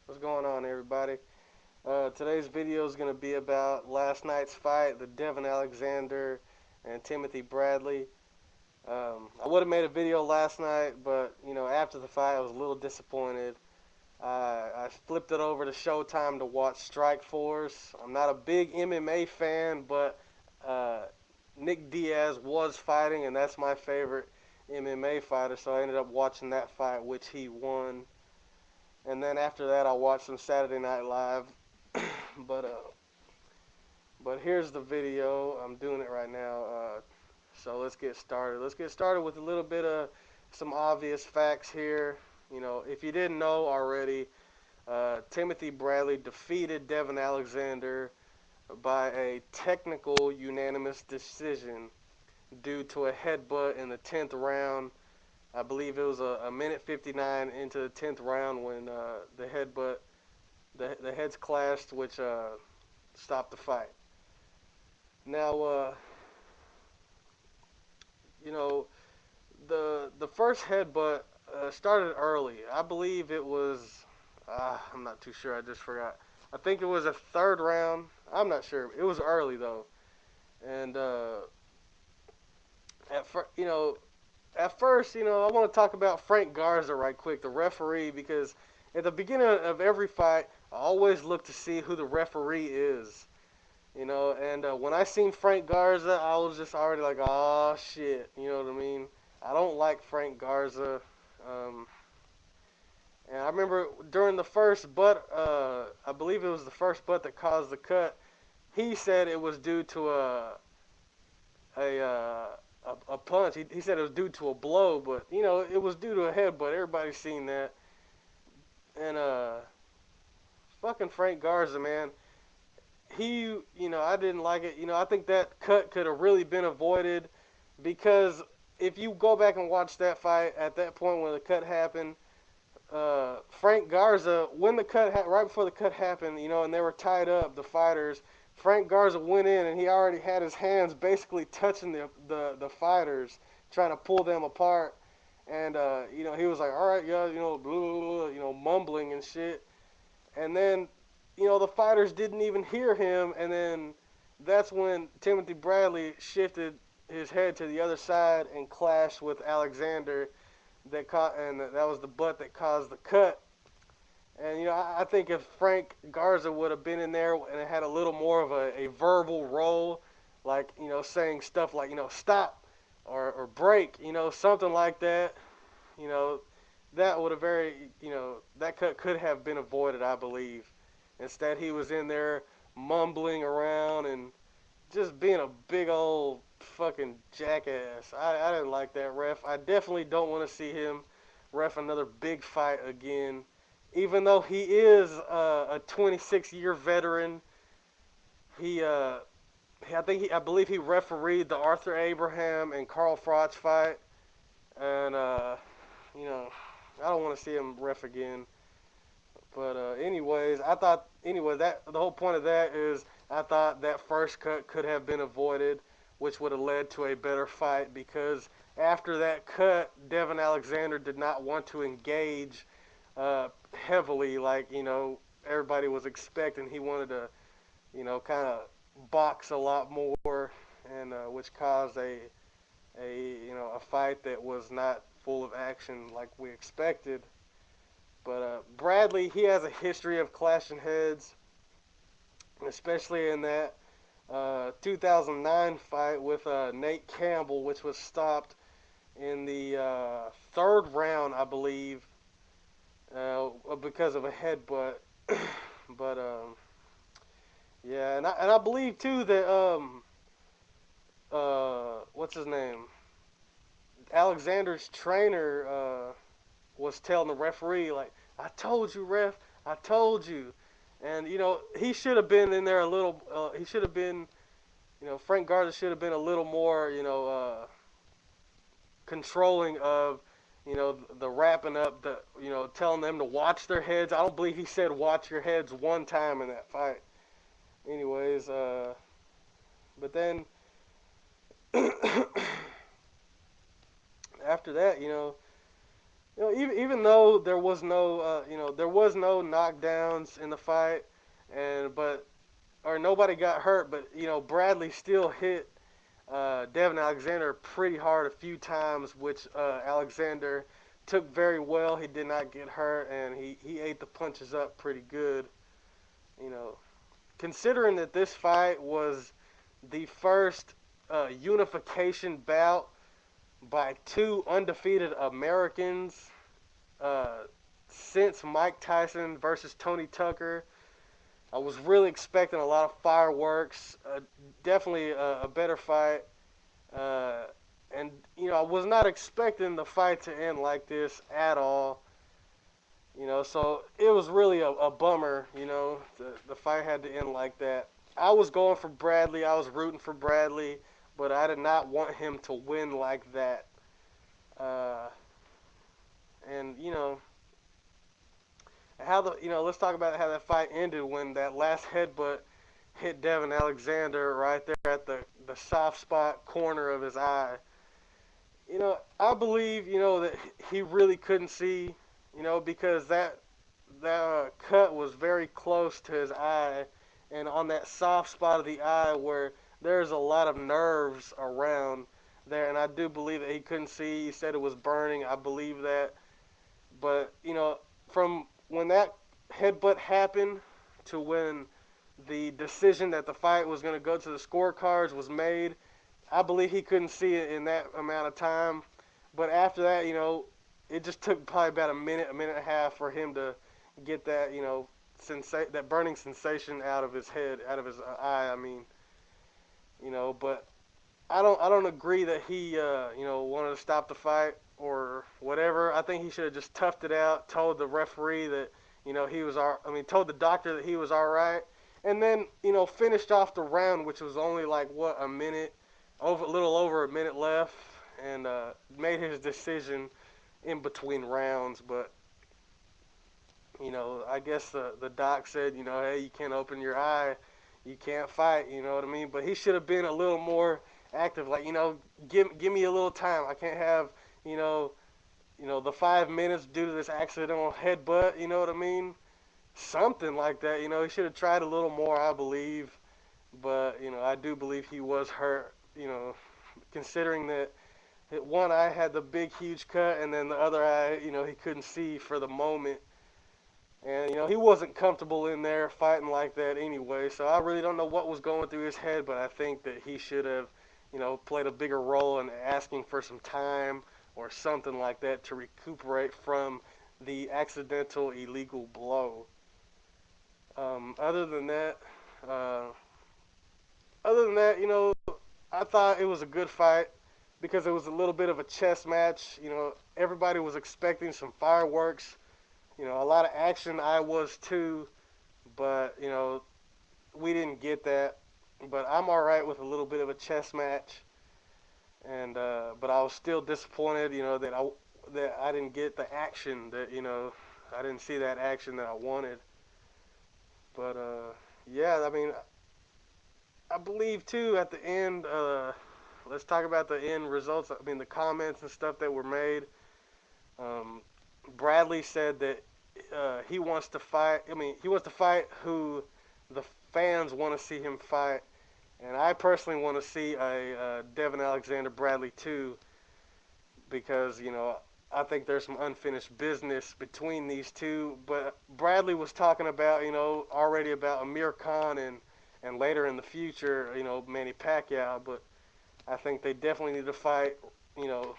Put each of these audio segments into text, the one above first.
What's going on, everybody? Today's video is going to be about last night's fight, the Devon Alexander and Timothy Bradley. I would have made a video last night, but after the fight, I was a little disappointed. I flipped it over to Showtime to watch Strike Force. I'm not a big MMA fan, but uh, Nick Diaz was fighting, and that's my favorite MMA fighter, so I ended up watching that fight, which he won. And then after that, I watched some Saturday Night Live. but uh, but here's the video. I'm doing it right now. So let's get started. Let's get started with a little bit of some obvious facts here. If you didn't know already, Timothy Bradley defeated Devon Alexander by a technical unanimous decision due to a headbutt in the 10th round. I believe it was a minute 59 into the 10th round when the heads clashed, which stopped the fight. Now, you know, the first headbutt started early. I believe it was. I'm not too sure. I just forgot. I think it was a third round. I'm not sure. It was early though, and at first, I want to talk about Frank Garza right quick, the referee, because at the beginning of every fight, I always look to see who the referee is. And when I seen Frank Garza, I was just already like, oh shit, you know what I mean? I don't like Frank Garza. Um, and I remember during the first butt, I believe it was the first butt that caused the cut. He said it was due to a, uh, a punch. He said it was due to a blow, but it was due to a headbutt. Everybody's seen that. And fucking Frank Garza, man. I didn't like it. I think that cut could have really been avoided because if you go back and watch that fight at that point when the cut happened, Frank Garza, when the right before the cut happened, and they were tied up, the fighters. Frank Garza went in and he already had his hands basically touching the fighters, trying to pull them apart. And he was like, "All right, yeah, blah, blah, blah, mumbling and shit." And then, the fighters didn't even hear him. And then that's when Timothy Bradley shifted his head to the other side and clashed with Alexander. And that was the butt that caused the cut. And I think if Frank Garza would have been in there and it had a little more of a verbal role, like saying stuff like stop or break, something like that, you know that would have that cut could have been avoided, I believe. Instead, he was in there mumbling around and just being a big old fucking jackass. I didn't like that ref. I definitely don't want to see him ref another big fight again. Even though he is a 26-year veteran, he I believe he refereed the Arthur Abraham and Carl Froch fight, and you know I don't want to see him ref again. But anyways, that the whole point of that is I thought that first cut could have been avoided, which would have led to a better fight because after that cut, Devon Alexander did not want to engage heavily like everybody was expecting. He wanted to kind of box a lot more, and which caused a fight that was not full of action like we expected. But Bradley, he has a history of clashing heads, especially in that 2009 fight with Nate Campbell, which was stopped in the third round, I believe, because of a headbutt. but yeah, and I believe too that what's his name? Alexander's trainer was telling the referee like, "I told you, ref, I told you," and he should have been in there a little. He should have been, Frank Garza should have been a little more, controlling of, the wrapping up, the telling them to watch their heads. I don't believe he said watch your heads one time in that fight. Anyways, but then after that, Even though there was no, there was no knockdowns in the fight, and but or nobody got hurt, but Bradley still hit Devon Alexander pretty hard a few times, which Alexander took very well. He did not get hurt, and he ate the punches up pretty good. You know, considering that this fight was the first unification bout by two undefeated Americans uh, since Mike Tyson versus Tony Tucker. I was really expecting a lot of fireworks, definitely a better fight, uh, and I was not expecting the fight to end like this at all. So it was really a bummer. The fight had to end like that. I was going for Bradley. I was rooting for Bradley, but I did not want him to win like that. Uh, and how the let's talk about how that fight ended when that last headbutt hit Devon Alexander right there at the soft spot corner of his eye. I believe that he really couldn't see, because that cut was very close to his eye, and on that soft spot of the eye where there's a lot of nerves around there, and I do believe that he couldn't see. He said it was burning. I believe that, but from when that headbutt happened to when the decision that the fight was going to go to the scorecards was made, I believe he couldn't see it in that amount of time. But after that, it just took probably about a minute and a half for him to get that, that burning sensation out of his head, out of his eye. I mean, but I don't agree that he wanted to stop the fight or whatever. I think he should have just toughed it out, told the referee that he was told the doctor that he was all right, and then finished off the round, which was only like what, a minute, over a little over a minute left, and made his decision in between rounds. But I guess the doc said, hey, you can't open your eye, you can't fight. You know what I mean? But he should have been a little more active. Like, give me a little time. I can't have you know the 5 minutes due to this accidental headbutt. You know what I mean? Something like that. He should have tried a little more, I believe. But I do believe he was hurt. Considering that one eye had the big huge cut, and then the other eye, he couldn't see for the moment. And he wasn't comfortable in there fighting like that anyway. So I really don't know what was going through his head, but I think that he should have, played a bigger role in asking for some time or something like that to recuperate from the accidental illegal blow. Other than that, uh, I thought it was a good fight because it was a little bit of a chess match. Everybody was expecting some fireworks, a lot of action. I was too, but we didn't get that. But I'm all right with a little bit of a chess match, and but I was still disappointed, that I didn't get the action that I didn't see that action that I wanted. But yeah, I mean, I believe too at the end. Let's talk about the end results. I mean, the comments and stuff that were made. Um, Bradley said that he wants to fight. I mean, he wants to fight who the fans want to see him fight, and I personally want to see a Devon Alexander Bradley too, because I think there's some unfinished business between these two. But Bradley was talking about already about Amir Khan and later in the future Manny Pacquiao. But I think they definitely need to fight you know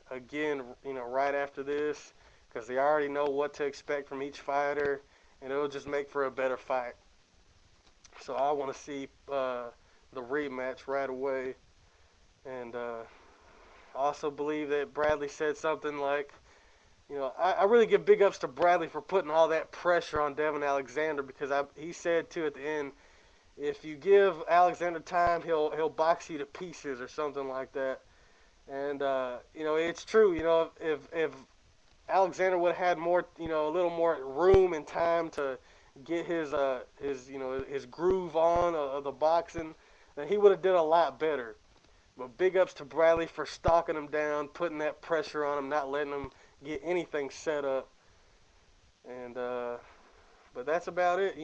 again right after this, because they already know what to expect from each fighter, and it'll just make for a better fight. So I want to see the rematch right away. And I also believe that Bradley said something like, I really give big ups to Bradley for putting all that pressure on Devon Alexander, because he said too at the end, if you give Alexander time, he'll box you to pieces or something like that. And it's true. If Alexander would have had more, a little more room and time to get his groove on of the boxing, then he would have did a lot better. But big ups to Bradley for stalking him down, putting that pressure on him, not letting him get anything set up. And but that's about it.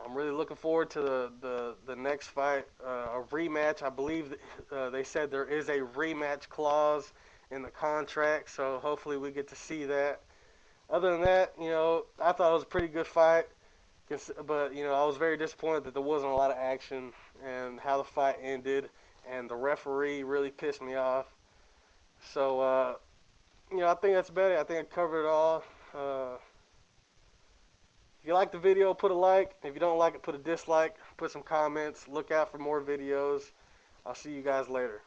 I'm really looking forward to the next fight, a rematch. I believe they said there is a rematch clause in the contract, so hopefully we get to see that. Other than that, I thought it was a pretty good fight, but I was very disappointed that there wasn't a lot of action and how the fight ended, and the referee really pissed me off. So, I think that's about it. I think I covered it all. Uh, If you like the video, put a like. If you don't like it, put a dislike. Put some comments. Look out for more videos. I'll see you guys later.